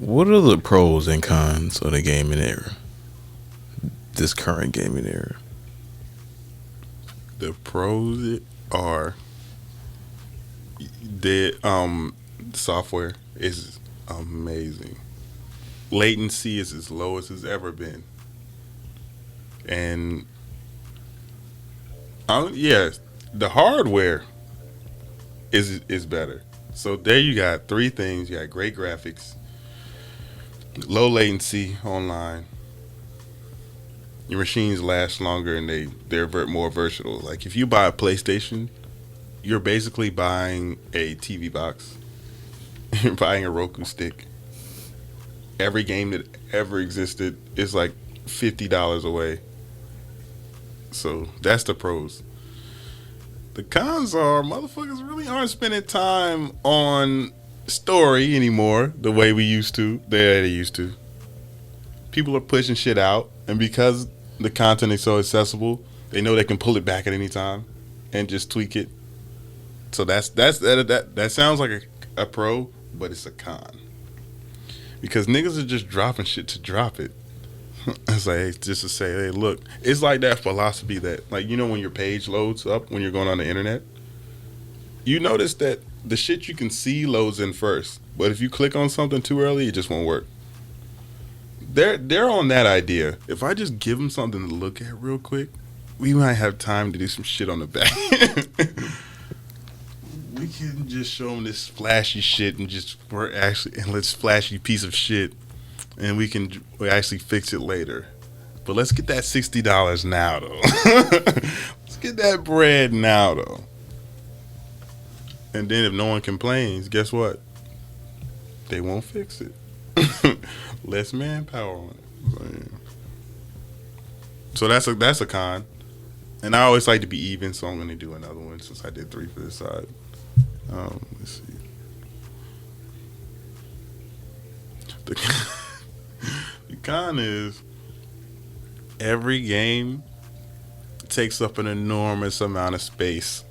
What are the pros and cons of the gaming era? This current gaming era. The pros are the software is amazing. Latency is as low as it's ever been, and yeah, the hardware is better. So there you got three things. You got great graphics, low latency online. Your machines last longer and they're more versatile. Like if you buy a PlayStation, you're basically buying a TV box. You're buying a Roku stick. Every game that ever existed is like $50 away. So that's the pros. The cons are motherfuckers really aren't spending time on story anymore the way we used to. They used to. People are pushing shit out, and because the content is so accessible, they know they can pull it back at any time and just tweak it. So that sounds like a pro, but it's a con because niggas are just dropping shit to drop it. It's like just to say, hey, look, it's like that philosophy that, like, you know, when your page loads up when you're going on the internet, you notice that the shit you can see loads in first, but if you click on something too early, it just won't work. They're on that idea. If I just give them something to look at real quick, we might have time to do some shit on the back. We can just show them this flashy shit and let's flashy piece of shit, and we actually fix it later. But let's get that $60 now, though. Let's get that bread now, though. And then if no one complains, guess what? They won't fix it. Less manpower on it. So that's a con. And I always like to be even, so I'm going to do another one since I did 3 for this side. Let's see. The con is every game takes up an enormous amount of space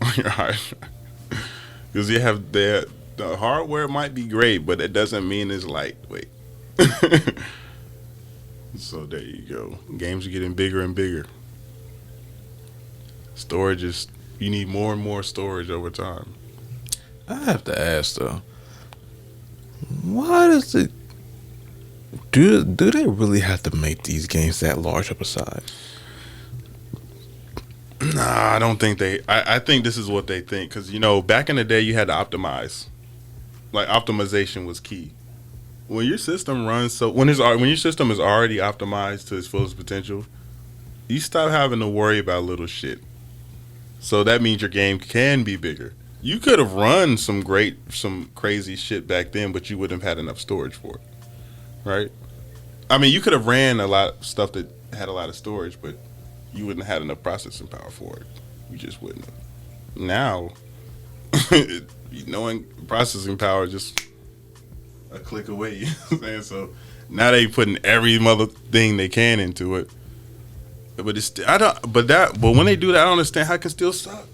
on your hard drive. Because you have the hardware might be great, but it doesn't mean it's lightweight. So there you go. Games are getting bigger and bigger. Storage you need more and more storage over time. I have to ask though, why does it do they really have to make these games that large of a size? Nah, I don't think I think this is what they think, because you know back in the day you had to optimize. Like optimization was key. When your system runs when your system is already optimized to its fullest potential, you stop having to worry about little shit. So that means your game can be bigger. You could have run some crazy shit back then, but you wouldn't have had enough storage for it, right? I mean, you could have ran a lot of stuff that had a lot of storage, but you wouldn't have had enough processing power for it. You just wouldn't have. Now, knowing processing power is just a click away. You know what I'm saying? So now they putting every mother thing they can into it. But but when they do that, I don't understand how it can still suck.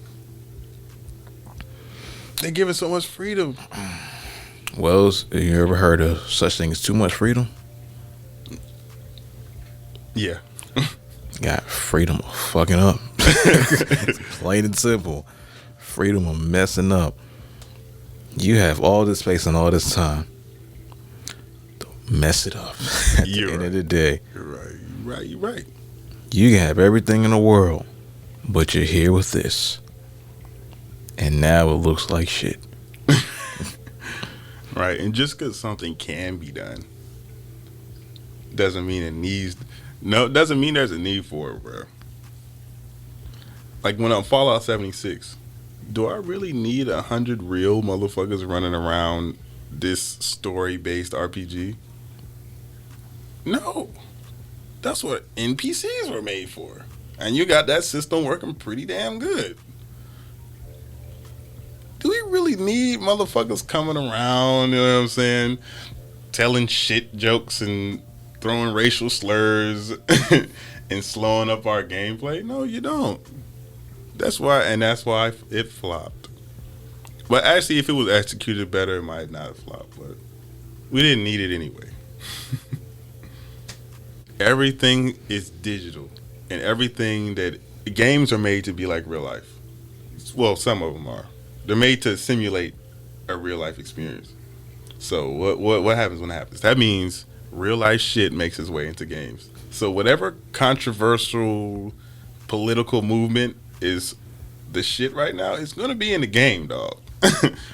They give it so much freedom. Well, you ever heard of such thing as too much freedom? Yeah. Got freedom of fucking up. Plain and simple. Freedom of messing up. You have all this space and all this time. Don't mess it up. At the end of the day. You're right. You can have everything in the world, but you're here with this. And now it looks like shit. Right, and just because something can be done doesn't mean doesn't mean there's a need for it, bro. Like when I'm Fallout 76, do I really need 100 real motherfuckers running around this story-based RPG? No. That's what NPCs were made for. And you got that system working pretty damn good. Do we really need motherfuckers coming around, you know what I'm saying, telling shit jokes and throwing racial slurs and slowing up our gameplay? No, you don't. That's why it flopped. But actually, if it was executed better, it might not have flopped. But We didn't need it anyway. Everything is digital, and everything that games are made to be like real life. Well, some of them are. They're made to simulate a real life experience. So what happens when it happens? That means real life shit makes its way into games. So whatever controversial political movement is the shit right now, it's gonna be in the game, dog.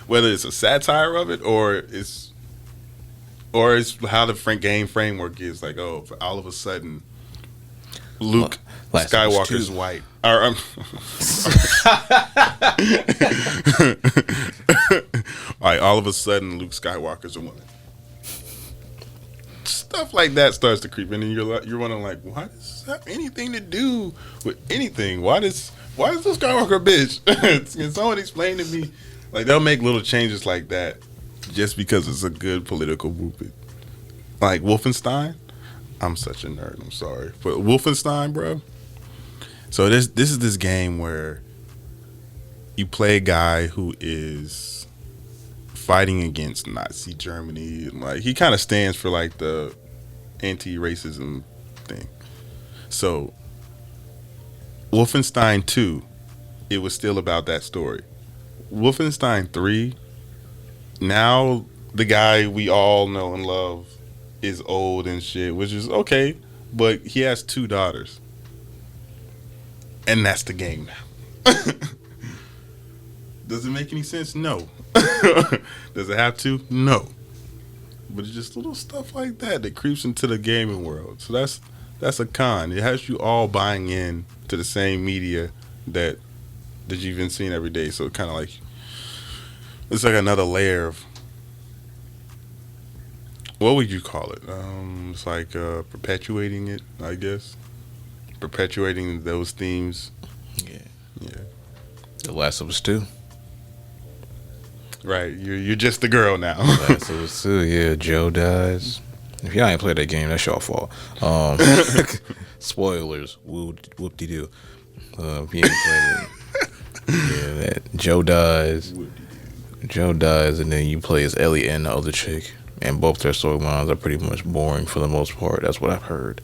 Whether it's a satire of it or it's how the game framework is. Like, oh, all of a sudden, Luke Skywalker's white. Or, like, all of a sudden, Luke Skywalker's a woman. Stuff like that starts to creep in, and you're wondering, like, why does this have anything to do with anything? Why is Luke Skywalker a bitch? Can someone explain to me? Like, they'll make little changes like that just because it's a good political movement. Like Wolfenstein. I'm such a nerd. I'm sorry, but Wolfenstein, bro. So this is this game where you play a guy who is fighting against Nazi Germany, and like he kind of stands for like the anti-racism thing. So Wolfenstein 2, it was still about that story. Wolfenstein 3, now the guy we all know and love is old and shit, which is okay, but he has 2 daughters. And that's the game now. Does it make any sense? No. Does it have to? No. But it's just little stuff like that creeps into the gaming world. So that's a con. It has you all buying in to the same media that you've been seeing every day. So kind of like it's like another layer of, what would you call it? It's like perpetuating it, I guess. Perpetuating those themes. Yeah. The Last of Us 2. Right. You're just the girl now. Last of Us 2, yeah. Joe dies. If y'all ain't played that game, that's your fault. Spoilers. Whoop-de-doo. If you ain't played it. Yeah, that Joe dies. Joe dies, and then you play as Ellie and the other chick. And both their storylines are pretty much boring for the most part. That's what I've heard.